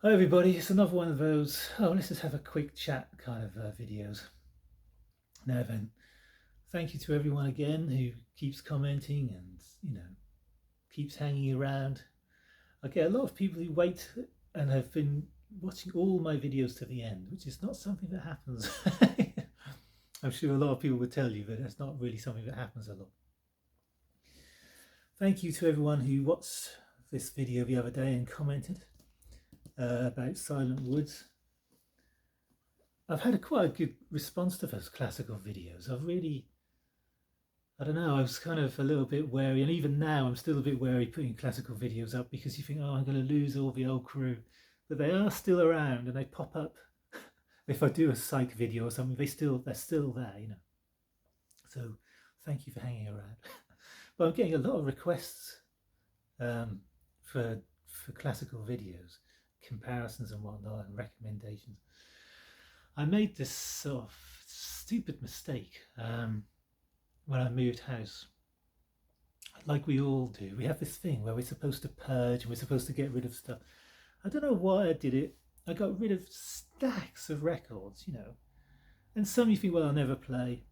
Hi everybody, it's another one of those, let's just have a quick chat kind of videos. Now then, thank you to everyone again who keeps commenting and, keeps hanging around. I get a lot of people who wait and have been watching all my videos to the end, which is not something that happens. I'm sure a lot of people would tell you that that's not really something that happens a lot. Thank you to everyone who watched this video the other day and commented about Silent Woods. I've had quite a good response to those classical videos. I don't know, I was kind of a little bit wary, and even now I'm still a bit wary putting classical videos up because you think, oh, I'm going to lose all the old crew. But they are still around and they pop up. If I do a psych video or something, they're still there, So thank you for hanging around. But I'm getting a lot of requests for classical videos, comparisons and whatnot, and recommendations. I made this sort of stupid mistake when I moved house. Like we all do, we have this thing where we're supposed to purge and we're supposed to get rid of stuff. I don't know why I did it. I got rid of stacks of records, and some you think, well, I'll never play.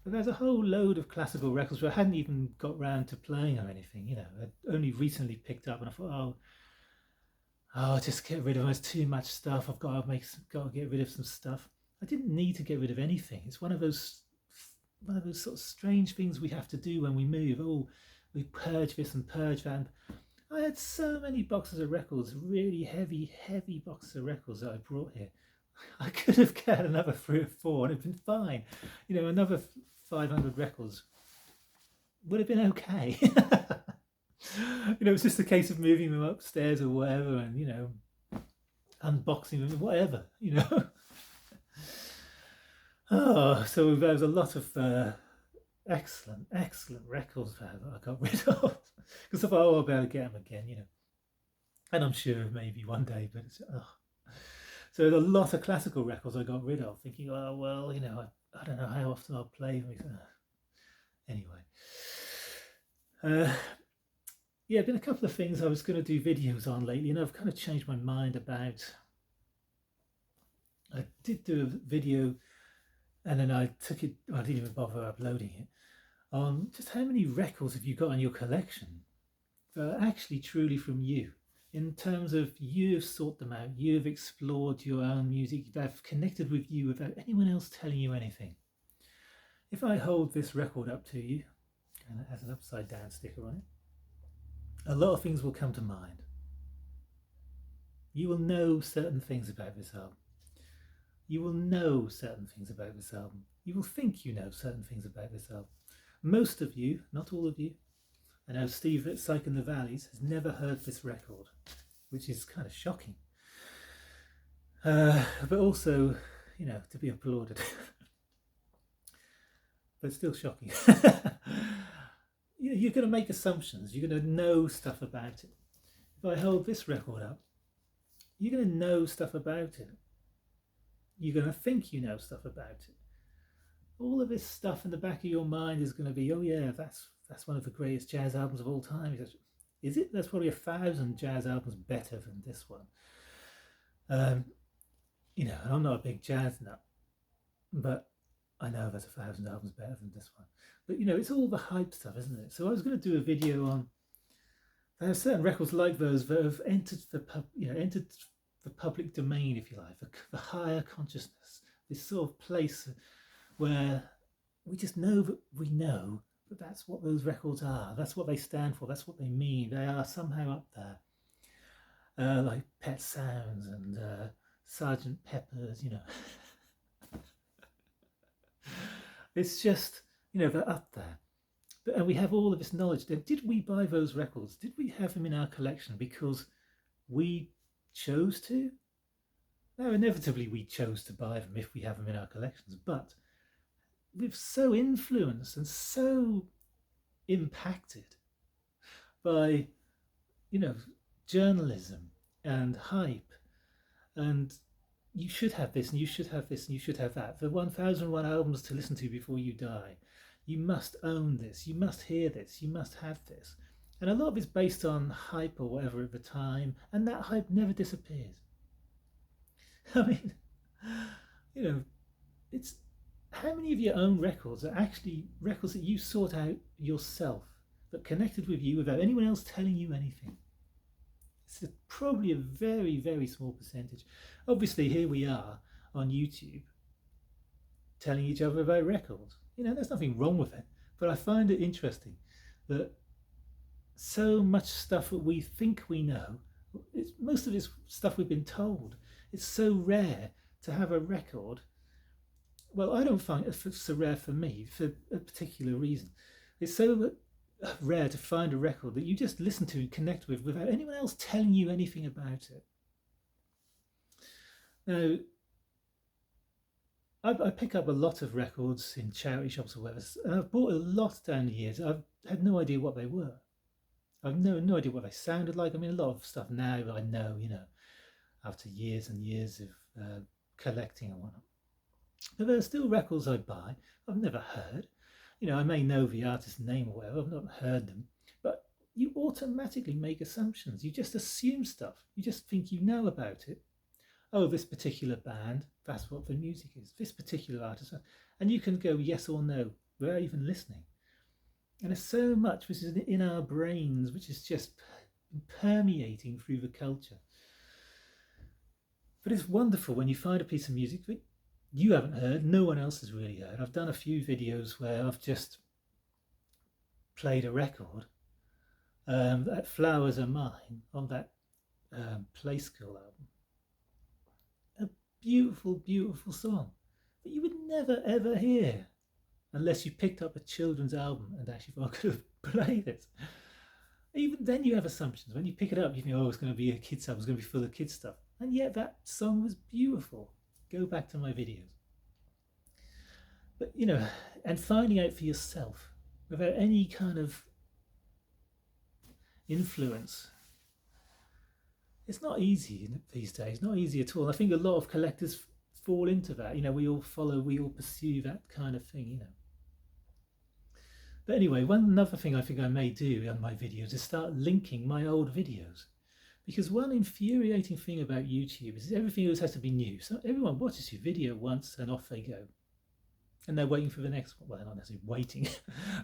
But there's a whole load of classical records where I hadn't even got round to playing or anything, I'd only recently picked up, and I thought, oh, just get rid of it. There's too much stuff. I've got to get rid of some stuff. I didn't need to get rid of anything. It's one of those sort of strange things we have to do when we move. Oh, we purge this and purge that. And I had so many boxes of records, really heavy boxes of records that I brought here. I could have got another 3 or 4 and it'd been fine. Another 500 records would have been okay. It's just a case of moving them upstairs or whatever, and unboxing them, whatever. Oh, so there's a lot of excellent records that I got rid of because I thought, oh, I'll be able to get them again, and I'm sure maybe one day, but it's so there's a lot of classical records I got rid of, thinking, oh well, I don't know how often I'll play them. Anyway, yeah, been a couple of things I was going to do videos on lately, and I've kind of changed my mind about. I did do a video, and then I took it. I didn't even bother uploading it. On just how many records have you got in your collection that are actually truly from you, in terms of you've sought them out, you've explored your own music, they've connected with you without anyone else telling you anything. If I hold this record up to you, and it has an upside down sticker on it, a lot of things will come to mind. You will know certain things about this album. You will know certain things about this album. You will think you know certain things about this album. Most of you, not all of you, I know Steve at Psych in the Valleys has never heard this record, which is kind of shocking. But also, to be applauded. But still shocking. You're going to make assumptions. You're going to know stuff about it. If I hold this record up, you're going to know stuff about it. You're going to think you know stuff about it. All of this stuff in the back of your mind is going to be, oh yeah, that's one of the greatest jazz albums of all time. Is it? There's probably 1,000 jazz albums better than this one. And I'm not a big jazz nut, but I know there's 1,000 albums better than this one. But it's all the hype stuff, isn't it? So I was going to do a video on. There are certain records like those that have entered the public domain, if you like, the higher consciousness. This sort of place where we just know that we know that that's what those records are. That's what they stand for. That's what they mean. They are somehow up there, like Pet Sounds and Sergeant Pepper's. It's just they're up there. And we have all of this knowledge. Did we buy those records? Did we have them in our collection because we chose to? Now, inevitably, we chose to buy them if we have them in our collections, but we're so influenced and so impacted by, journalism and hype, and you should have this, and you should have this, and you should have that. The 1001 albums to listen to before you die. You must own this. You must hear this. You must have this. And a lot of it's based on hype or whatever at the time, and that hype never disappears. I mean, you know, it's how many of your own records are actually records that you sought out yourself, that connected with you without anyone else telling you anything? It's probably a very, very small percentage. Obviously, here we are on YouTube telling each other about records. You know, there's nothing wrong with it, but I find it interesting that so much stuff that we think we know, most of it's stuff we've been told. It's so rare to have a record. Well, I don't find it so rare for me for a particular reason. It's so rare to find a record that you just listen to and connect with without anyone else telling you anything about it. Now, I pick up a lot of records in charity shops or whatever, and I've bought a lot down the years. I've had no idea what they were. I've no idea what they sounded like. I mean, a lot of stuff now I know, you know, after years and years of collecting and whatnot. But there are still records I buy I've never heard. You know, I may know the artist's name or whatever, I've not heard them, but you automatically make assumptions. You just assume stuff. You just think you know about it. Oh, this particular band, that's what the music is. This particular artist. And you can go yes or no without even listening. And there's so much which is in our brains, which is just permeating through the culture. But it's wonderful when you find a piece of music that you haven't heard, no one else has really heard. I've done a few videos where I've just played a record, that Flowers Are Mine, on that Play School album. A beautiful, beautiful song that you would never ever hear unless you picked up a children's album and actually thought I could have played it. Even then you have assumptions. When you pick it up, you think, oh, it's going to be a kid's album, it's going to be full of kids stuff. And yet that song was beautiful. Go back to my videos. But, you know, and finding out for yourself without any kind of influence, it's not easy these days, not easy at all. I think a lot of collectors fall into that. You know, we all pursue that kind of thing, you know. But anyway, another thing I think I may do on my videos is start linking my old videos. Because one infuriating thing about YouTube is everything always has to be new. So everyone watches your video once and off they go. And they're waiting for the next one. Well, they're not necessarily waiting,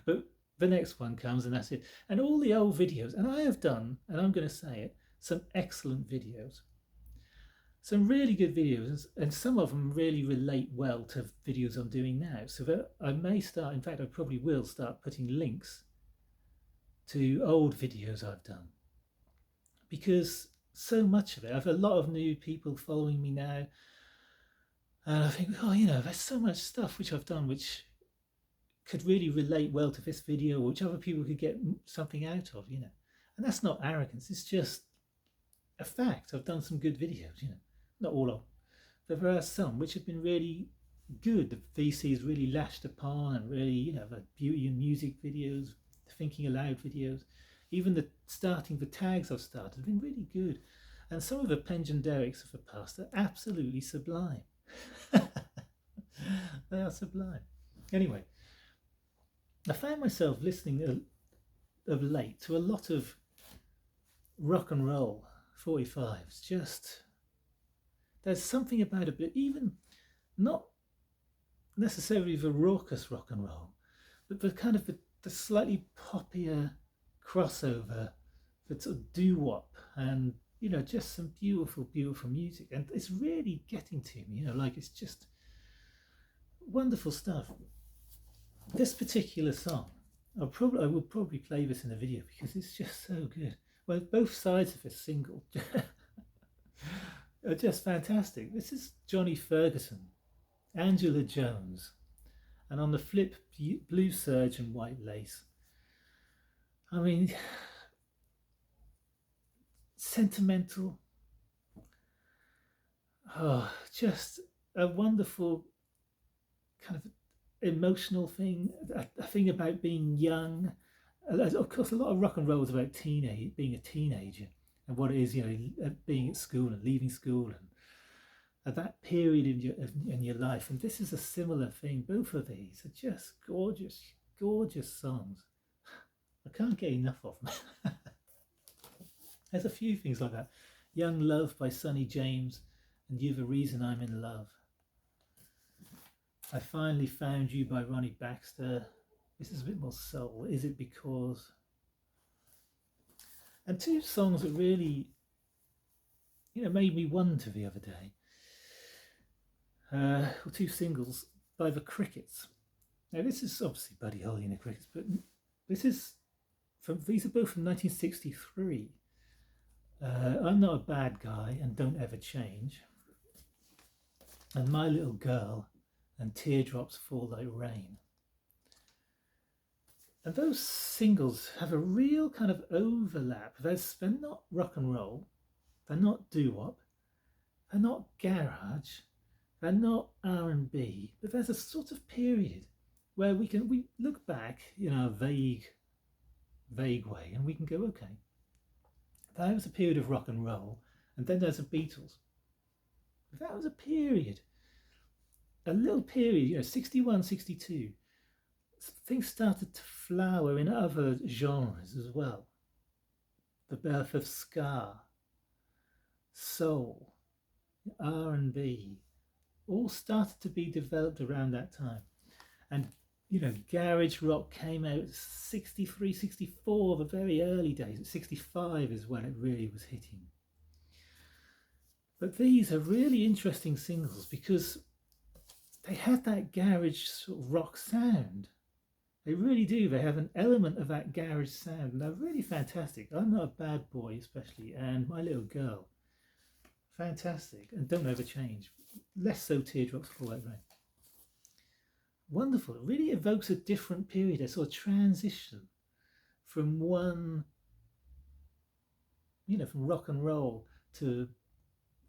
but the next one comes and that's it. And all the old videos, and I have done, and I'm going to say it, some excellent videos. Some really good videos, and some of them really relate well to videos I'm doing now. So that I may start, in fact, I probably will start putting links to old videos I've done. Because so much of it, I have a lot of new people following me now. And I think, oh, you know, there's so much stuff which I've done which could really relate well to this video, which other people could get something out of, you know. And that's not arrogance, it's just a fact. I've done some good videos, you know. Not all of them, but there are some which have been really good. The VC is really lashed upon, and really, you know, the beauty and music videos, the thinking aloud videos, even the tags I've started have been really good. And some of the Penge and Derricks of the past are absolutely sublime. They are sublime. Anyway, I found myself listening of late to a lot of rock and roll 45s. Just, there's something about it, but even not necessarily the raucous rock and roll, but the kind of the slightly poppier crossover, the sort of doo-wop, and, you know, just some beautiful, beautiful music. And it's really getting to me, you know, like it's just wonderful stuff. This particular song, I will probably play this in a video because it's just so good. Well, both sides of this single are just fantastic. This is Johnny Ferguson, Angela Jones, and on the flip, Blue Serge and White Lace. I mean, sentimental, oh, just a wonderful kind of emotional thing, a thing about being young. Of course, a lot of rock and roll is about being a teenager and what it is, you know, being at school and leaving school and at that period in your life. And this is a similar thing. Both of these are just gorgeous, gorgeous songs. I can't get enough of them. There's a few things like that. Young Love by Sonny James and You've a Reason I'm in Love. I Finally Found You by Ronnie Baxter. This is a bit more soul. Is It Because? And two songs that really, made me wonder the other day. Two singles by the Crickets. Now this is obviously Buddy Holly and the Crickets, but these are both from 1963. I'm Not a Bad Guy and Don't Ever Change, and My Little Girl and Teardrops Fall Like Rain. And those singles have a real kind of overlap. They're not rock and roll, they're not doo-wop, they're not garage, they're not R&B, but there's a sort of period where we look back in a vague way and we can go, okay, that was a period of rock and roll, and then there's the Beatles. That was a period, a little period, 61, 62. Things started to flower in other genres as well. The birth of ska, soul, R&B, all started to be developed around that time. And garage rock came out 63, 64, the very early days. At 65 is when it really was hitting. But these are really interesting singles because they have that garage sort of rock sound. They really do. They have an element of that garage sound, and they're really fantastic. I'm Not a Bad Boy, especially, and My Little Girl, fantastic. And Don't Ever Change, less so Teardrops Fall Like Rain. Wonderful. It really evokes a different period, a sort of transition from one, from rock and roll to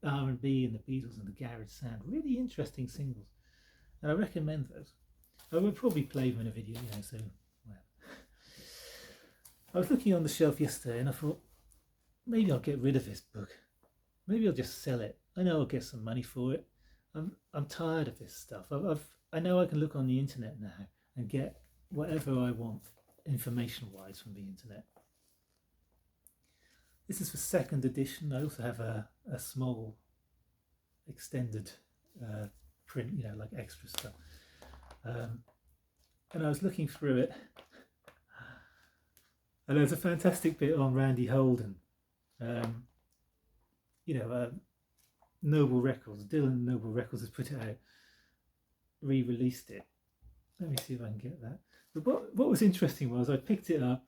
R&B and the Beatles and the garage sound. Really interesting singles, and I recommend those. I will probably play them in a video, so well. I was looking on the shelf yesterday and I thought, maybe I'll get rid of this book. Maybe I'll just sell it. I know I'll get some money for it. I'm tired of this stuff. I know I can look on the internet now and get whatever I want information-wise from the internet. This is the second edition. I also have a small extended print, like extra stuff. And I was looking through it, and there's a fantastic bit on Randy Holden. Noble Records, Dylan Noble Records has put it out, re-released it. Let me see if I can get that. But what was interesting was I picked it up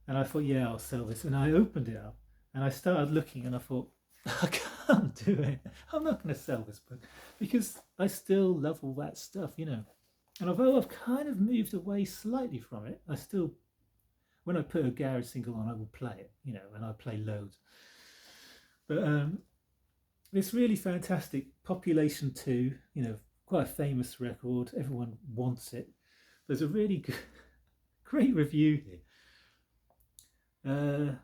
and I thought, yeah, I'll sell this. And I opened it up and I started looking and I thought, I can't do it. I'm not going to sell this book because I still love all that stuff, And although I've kind of moved away slightly from it, I still, when I put a garage single on, I will play it, and I play loads. But this really fantastic Population 2, quite a famous record. Everyone wants it. There's a really good, great review here.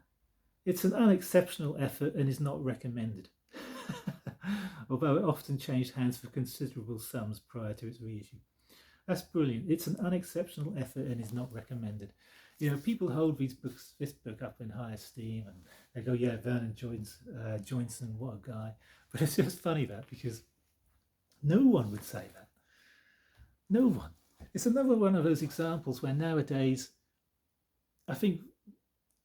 It's an unexceptional effort and is not recommended. Although it often changed hands for considerable sums prior to its reissue. That's brilliant. It's an unexceptional effort and is not recommended. People hold this book up in high esteem and they go, yeah, Vernon Johnson, what a guy. But it's just funny because no one would say that. No one. It's another one of those examples where nowadays, I think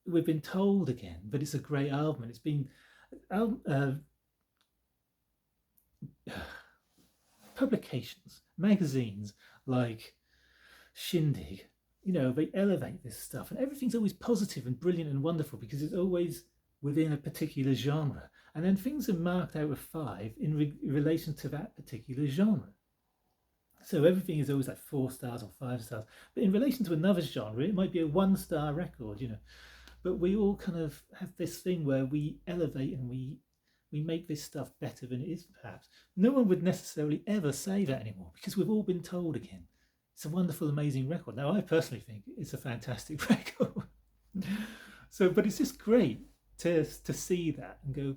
we've been told again, but it's a great album. It's been publications, magazines like Shindig, they elevate this stuff and everything's always positive and brilliant and wonderful because it's always within a particular genre, and then things are marked out with 5 in relation to that particular genre. So everything is always like 4 stars or 5 stars, but in relation to another genre it might be a 1-star record, but we all kind of have this thing where we elevate and we make this stuff better than it is, perhaps. No one would necessarily ever say that anymore because we've all been told again. It's a wonderful, amazing record. Now, I personally think it's a fantastic record. But it's just great to see that and go,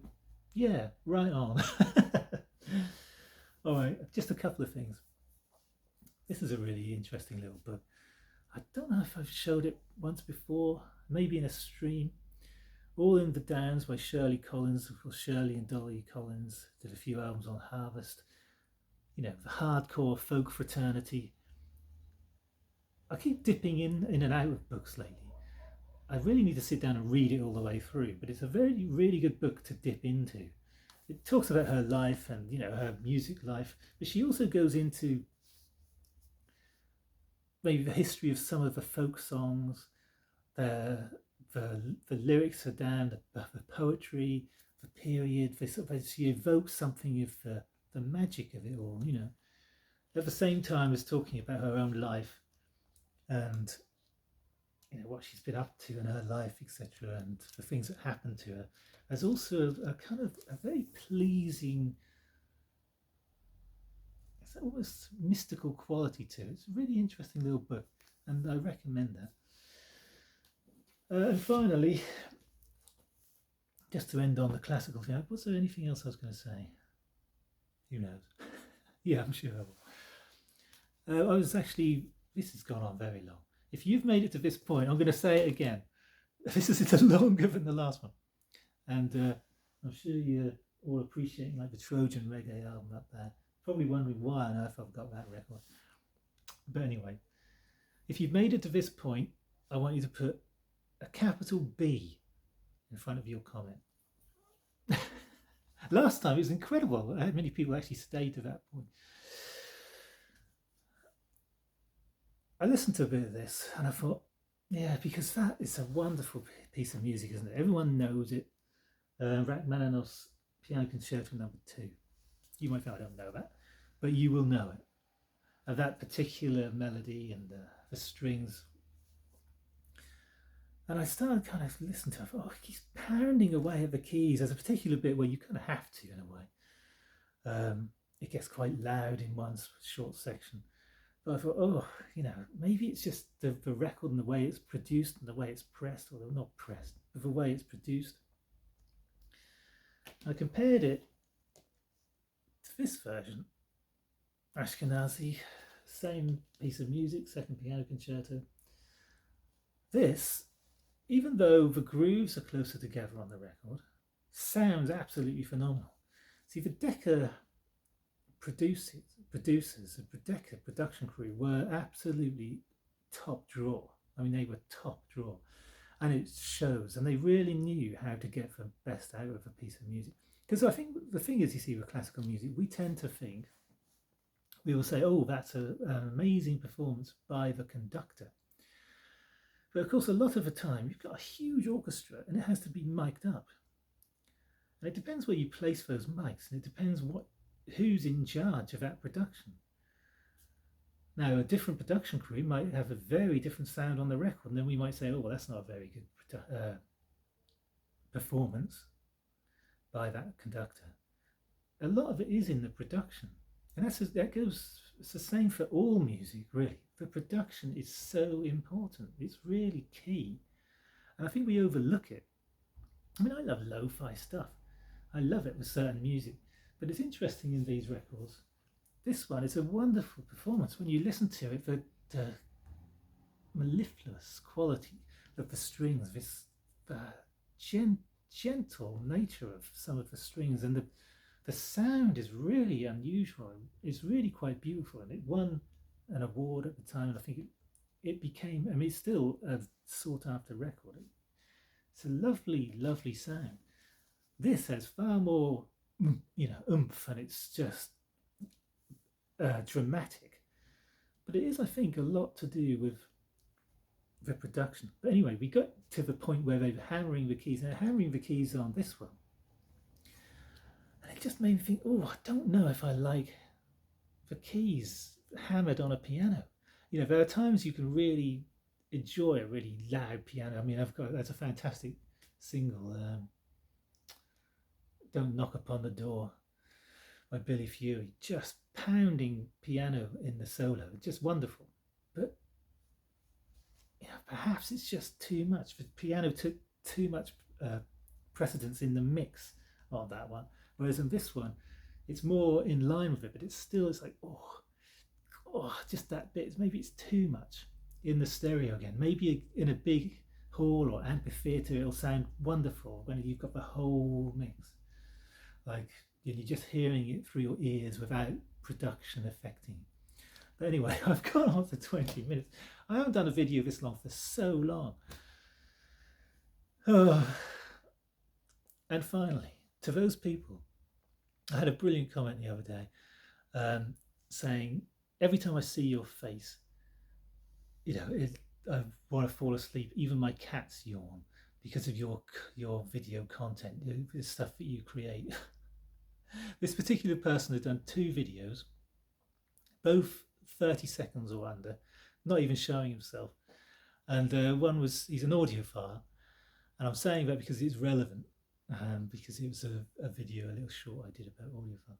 yeah, right on. All right, just a couple of things. This is a really interesting little book. I don't know if I've showed it once before, maybe in a stream. All in the Downs by Shirley Collins. Of course, Shirley and Dolly Collins did a few albums on Harvest. You know, the hardcore folk fraternity. I keep dipping in and out of books lately. I really need to sit down and read it all the way through, but it's a really good book to dip into. It talks about her life and, you know, her music life, but she also goes into maybe the history of some of the folk songs, the lyrics are down, the poetry, the period. She evokes something of the magic of it all, you know. At the same time as talking about her own life and, you know, what she's been up to in her life, etc., and the things that happened to her. There's also a kind of a very pleasing, it's almost mystical quality to it. It's a really interesting little book, and I recommend that. And finally, just to end on the classical thing, was there anything else I was going to say? Who knows? Yeah, I'm sure I will. I was actually, this has gone on very long. If you've made it to this point, I'm going to say it again. This is longer than the last one. And I'm sure you're all appreciating like the Trojan Reggae album up there. Probably wondering why on earth I've got that record. But anyway, if you've made it to this point, I want you to put a capital B in front of your comment. Last time it was incredible how many people actually stayed to that point. I listened to a bit of this and I thought, yeah, because that is a wonderful piece of music, isn't it? Everyone knows it. Rachmaninoff's Piano Concerto No. 2. You might think I don't know that, but you will know it. That particular melody and the strings. And I started kind of listening to it. I thought, oh, he's pounding away at the keys. There's a particular bit where you kind of have to, in a way. It gets quite loud in one short section. But I thought, oh, you know, maybe it's just the record and the way it's produced and the way it's pressed, or not pressed, but the way it's produced. I compared it to this version, Ashkenazi, same piece of music, second piano concerto. This, even though the grooves are closer together on the record, sounds absolutely phenomenal. See, the Decca producers, the Decca production crew were absolutely top draw. I mean, they were top draw. And it shows, and they really knew how to get the best out of a piece of music. Because I think the thing is, you see, with classical music, we tend to think, we will say, oh, that's an amazing performance by the conductor. But of course, a lot of the time, you've got a huge orchestra and it has to be mic'd up. And it depends where you place those mics, and it depends who's in charge of that production. Now, a different production crew might have a very different sound on the record, and then we might say, oh, well, that's not a very good performance by that conductor. A lot of it is in the production, and it's the same for all music, really. The production is so important. It's really key, and I think we overlook it. I mean, I love lo-fi stuff. I love it with certain music, but it's interesting in these records. This one is a wonderful performance. When you listen to it, the mellifluous quality of the strings, this gentle nature of some of the strings, and the sound is really unusual. It's really quite beautiful, and it won an award at the time, and I think it became, I mean, it's still a sought after record. It's a lovely, lovely sound. This has far more, you know, oomph, and it's just dramatic, but it is, I think, a lot to do with the production. But anyway, we got to the point where they were hammering the keys, and they're hammering the keys on this one, and it just made me think, oh, I don't know if I like the keys hammered on a piano. You know, there are times you can really enjoy a really loud piano. I mean, that's a fantastic single, Don't Knock Upon the Door by Billy Fury, just pounding piano in the solo, just wonderful. But you know, perhaps it's just too much. The piano took too much precedence in the mix on that one, whereas in this one, it's more in line with it. But it's like, oh, just that bit. Maybe it's too much in the stereo again. Maybe in a big hall or amphitheatre, it'll sound wonderful when you've got the whole mix. Like you're just hearing it through your ears without production affecting. But anyway, I've gone on for 20 minutes. I haven't done a video this long for so long. Oh. And finally, to those people, I had a brilliant comment the other day saying, every time I see your face, I want to fall asleep. Even my cats yawn because of your video content, the stuff that you create. This particular person had done 2 videos, both 30 seconds or under, not even showing himself. And one was, he's an audiophile, and I'm saying that because it's relevant, because it was a video, a little short I did about audiophile.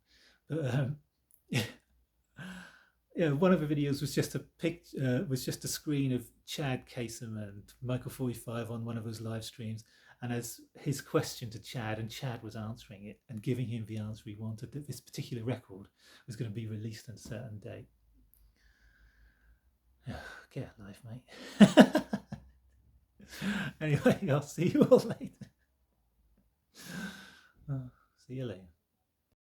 But yeah, one of the videos was just a screen of Chad Kasem and Michael 45 on one of those live streams, and as his question to Chad, and Chad was answering it and giving him the answer he wanted, that this particular record was going to be released on a certain date. Get a life, mate. Anyway, I'll see you all later. See you later.